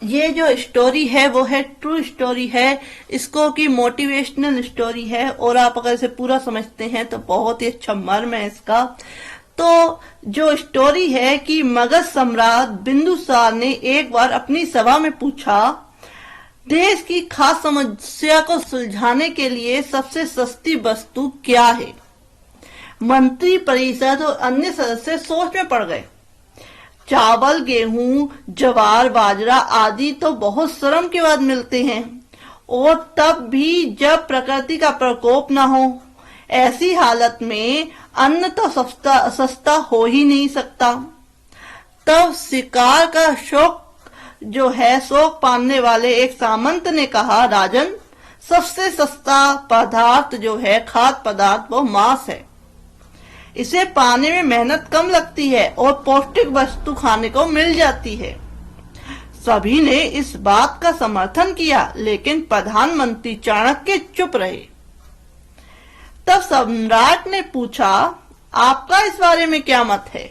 ये जो स्टोरी है वो है ट्रू स्टोरी है, इसको की मोटिवेशनल स्टोरी है, और आप अगर इसे पूरा समझते हैं तो बहुत ही अच्छा मर्म है इसका। तो जो स्टोरी है कि मगध सम्राट बिंदुसार ने एक बार अपनी सभा में पूछा, देश की खास समस्या को सुलझाने के लिए सबसे सस्ती वस्तु क्या है। मंत्री परिषद और अन्य सदस्य सोच में पड़ गए। चावल, गेहूं, ज्वार, बाजरा आदि तो बहुत श्रम के बाद मिलते हैं, और तब भी जब प्रकृति का प्रकोप न हो। ऐसी हालत में अन्न तो सस्ता हो ही नहीं सकता। तब शिकार का शौक पालने वाले एक सामंत ने कहा, राजन, सबसे सस्ता पदार्थ जो है, खाद्य पदार्थ, वो मांस है। इसे पाने में मेहनत कम लगती है और पौष्टिक वस्तु खाने को मिल जाती है। सभी ने इस बात का समर्थन किया, लेकिन प्रधानमंत्री चाणक्य चुप रहे। तब सम्राट ने पूछा, आपका इस बारे में क्या मत है।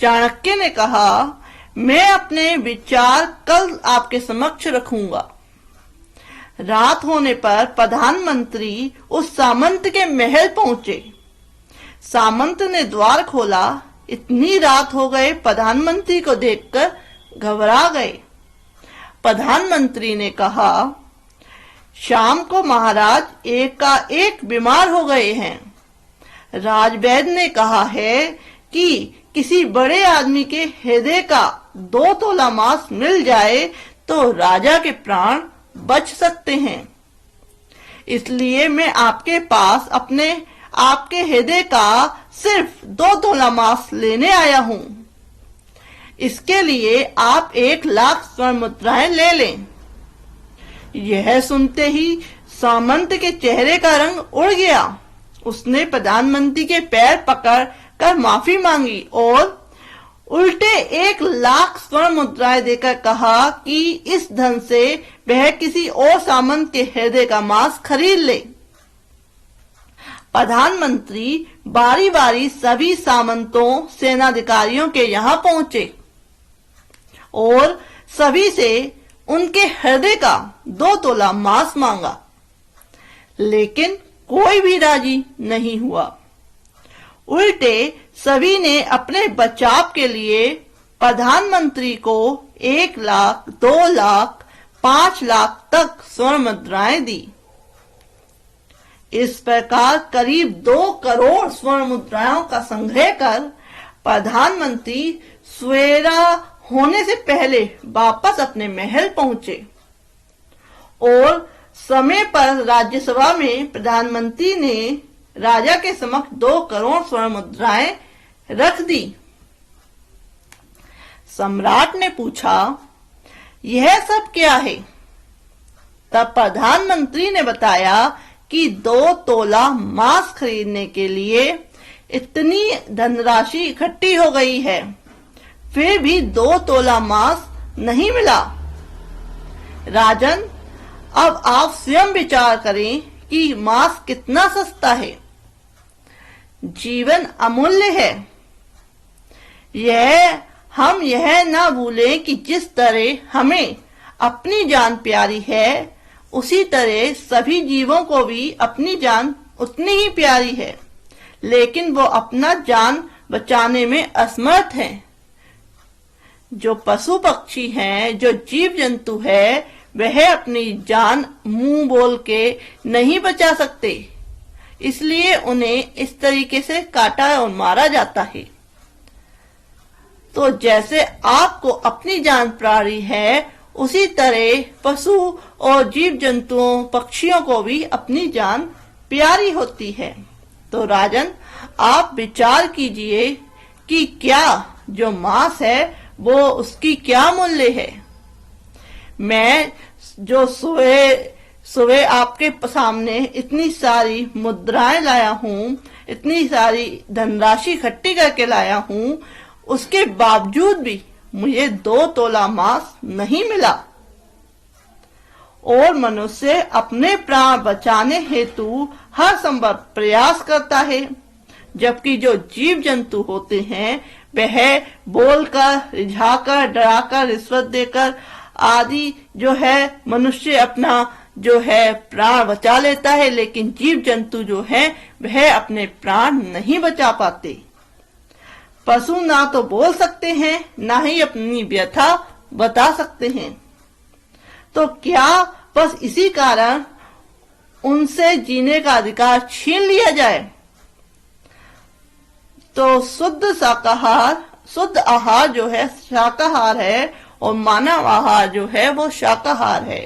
चाणक्य ने कहा, मैं अपने विचार कल आपके समक्ष रखूंगा। रात होने पर प्रधानमंत्री उस सामंत के महल पहुंचे। सामंत ने द्वार खोला। इतनी रात हो गए, प्रधानमंत्री को देखकर घबरा गए। प्रधानमंत्री ने कहा, शाम को महाराज एकाएक बीमार हो गए हैं। राजवैद्य ने कहा है कि किसी बड़े आदमी के हृदय का 2 तोला मांस मिल जाए तो राजा के प्राण बच सकते हैं। इसलिए मैं आपके पास आपके हृदय का सिर्फ 2 तोला मांस लेने आया हूं। इसके लिए आप 1 लाख स्वर्ण मुद्राएं ले लें। यह सुनते ही सामंत के चेहरे का रंग उड़ गया। उसने प्रधानमंत्री के पैर पकड़ कर माफी मांगी और उल्टे 1 लाख स्वर्ण मुद्राएं देकर कहा कि इस धन से वह किसी और सामंत के हृदय का मांस खरीद ले। प्रधानमंत्री बारी बारी सभी सामंतों, सेनाधिकारियों के यहाँ पहुंचे और सभी से उनके हृदय का 2 तोला मांस मांगा, लेकिन कोई भी राजी नहीं हुआ। उल्टे सभी ने अपने बचाव के लिए प्रधानमंत्री को 1 लाख, 2 लाख, 5 लाख तक स्वर्ण मुद्राएं दी। इस प्रकार करीब 2 करोड़ स्वर्ण मुद्राओं का संग्रह कर प्रधानमंत्री सवेरा होने से पहले वापस अपने महल पहुंचे और समय पर राज्यसभा में प्रधानमंत्री ने राजा के समक्ष 2 करोड़ स्वर्ण मुद्राएं रख दी। सम्राट ने पूछा, यह सब क्या है। तब प्रधानमंत्री ने बताया कि 2 तोला मांस खरीदने के लिए इतनी धनराशि इकट्ठी हो गई है, फिर भी 2 तोला मांस नहीं मिला। राजन, अब आप स्वयं विचार करें कि मांस कितना सस्ता है। जीवन अमूल्य है। हम यह ना भूलें कि जिस तरह हमें अपनी जान प्यारी है, उसी तरह सभी जीवों को भी अपनी जान उतनी ही प्यारी है, लेकिन वो अपना जान बचाने में असमर्थ हैं। जो पशु पक्षी हैं, जो जीव जंतु है, वह अपनी जान मुंह बोल के नहीं बचा सकते, इसलिए उन्हें इस तरीके से काटा और मारा जाता है। तो जैसे आपको अपनी जान प्यारी है, उसी तरह पशु और जीव जंतुओं, पक्षियों को भी अपनी जान प्यारी होती है। तो राजन, आप विचार कीजिए कि क्या जो मांस है वो उसकी क्या मूल्य है। मैं जो सुबह आपके सामने इतनी सारी मुद्राएं लाया हूँ, इतनी सारी धनराशि इकट्ठी करके लाया हूँ, उसके बावजूद भी मुझे 2 तोला मांस नहीं मिला। और मनुष्य अपने प्राण बचाने हेतु हर संभव प्रयास करता है, जबकि जो जीव जंतु होते हैं वह बोलकर, रिझाकर, डराकर, रिश्वत देकर आदि जो है मनुष्य अपना जो है प्राण बचा लेता है, लेकिन जीव जंतु जो है वह अपने प्राण नहीं बचा पाते। पशु ना तो बोल सकते हैं, ना ही अपनी व्यथा बता सकते हैं। तो क्या बस इसी कारण उनसे जीने का अधिकार छीन लिया जाए? तो शुद्ध आहार जो है शाकाहार है और मानव आहार जो है वो शाकाहार है।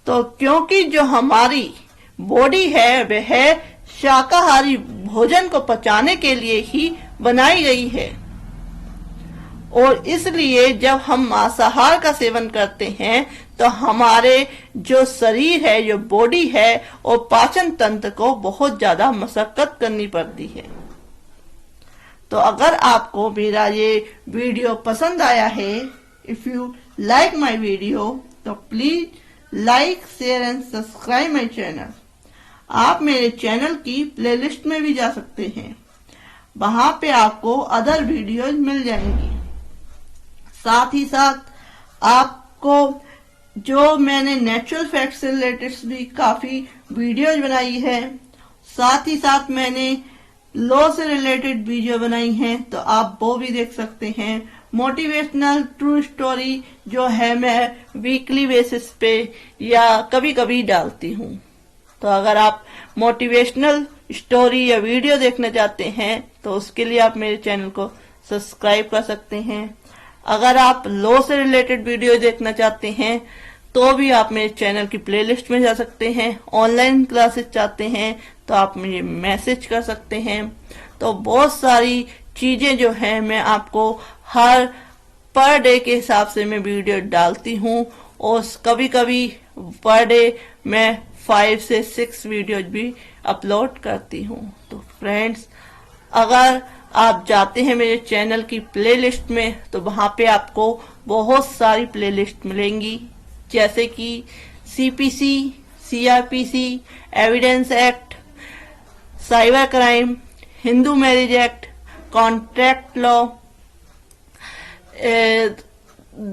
तो क्योंकि जो हमारी बॉडी है वह शाकाहारी भोजन को पचाने के लिए ही बनाई गई है, और इसलिए जब हम मांसाहार का सेवन करते हैं तो हमारे जो शरीर है, जो बॉडी है, और पाचन तंत्र को बहुत ज्यादा मशक्कत करनी पड़ती है। तो अगर आपको मेरा ये वीडियो पसंद आया है, if you like my video, तो please like, share and subscribe my channel. आप मेरे चैनल की प्लेलिस्ट में भी जा सकते हैं, वहां पे आपको अदर वीडियोज मिल जाएंगी। साथ ही साथ आपको जो मैंने नेचुरल फैक्ट्स से रिलेटेड भी काफी वीडियोज बनाई है, साथ ही साथ मैंने लॉ से रिलेटेड वीडियो बनाई हैं, तो आप वो भी देख सकते हैं। मोटिवेशनल ट्रू स्टोरी जो है मैं वीकली बेसिस पे या कभी कभी डालती हूँ। तो अगर आप मोटिवेशनल स्टोरी या वीडियो देखना चाहते हैं तो उसके लिए आप मेरे चैनल को सब्सक्राइब कर सकते हैं। अगर आप लॉ से रिलेटेड वीडियो देखना चाहते हैं तो भी आप मेरे चैनल की प्लेलिस्ट में जा सकते हैं। ऑनलाइन क्लासेस चाहते हैं तो आप मुझे मैसेज कर सकते हैं। तो बहुत सारी चीजें जो है मैं आपको हर पर डे के हिसाब से मैं वीडियो डालती हूँ, और कभी कभी पर डे मैं 5 से 6 वीडियोज भी अपलोड करती हूँ। तो फ्रेंड्स, अगर आप जाते हैं मेरे चैनल की प्लेलिस्ट में तो वहां पे आपको बहुत सारी प्लेलिस्ट मिलेंगी, जैसे कि CPC, CRPC, evidence act, cyber crime, Hindu marriage act, contract law,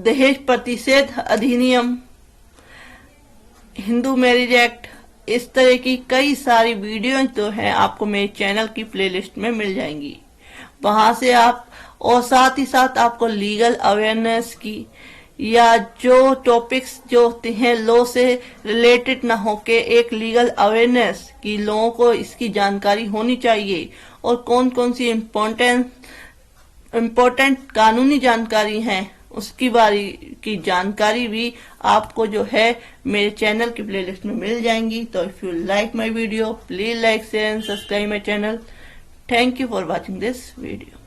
दहेज प्रतिषेध अधिनियम, हिंदू मैरिज एक्ट, इस तरह की कई सारी वीडियो जो है आपको मेरे चैनल की प्लेलिस्ट में मिल जाएंगी। वहां से आप, और साथ ही साथ आपको लीगल अवेयरनेस की या जो टॉपिक्स जो होते हैं लॉ से रिलेटेड ना होके एक लीगल अवेयरनेस की, लोगों को इसकी जानकारी होनी चाहिए, और कौन कौन सी इम्पोर्टेंट कानूनी जानकारी है उसकी बारे की जानकारी भी आपको जो है मेरे चैनल की प्लेलिस्ट में मिल जाएंगी। तो if you like my video, please like, share and subscribe my channel. Thank you for watching this video.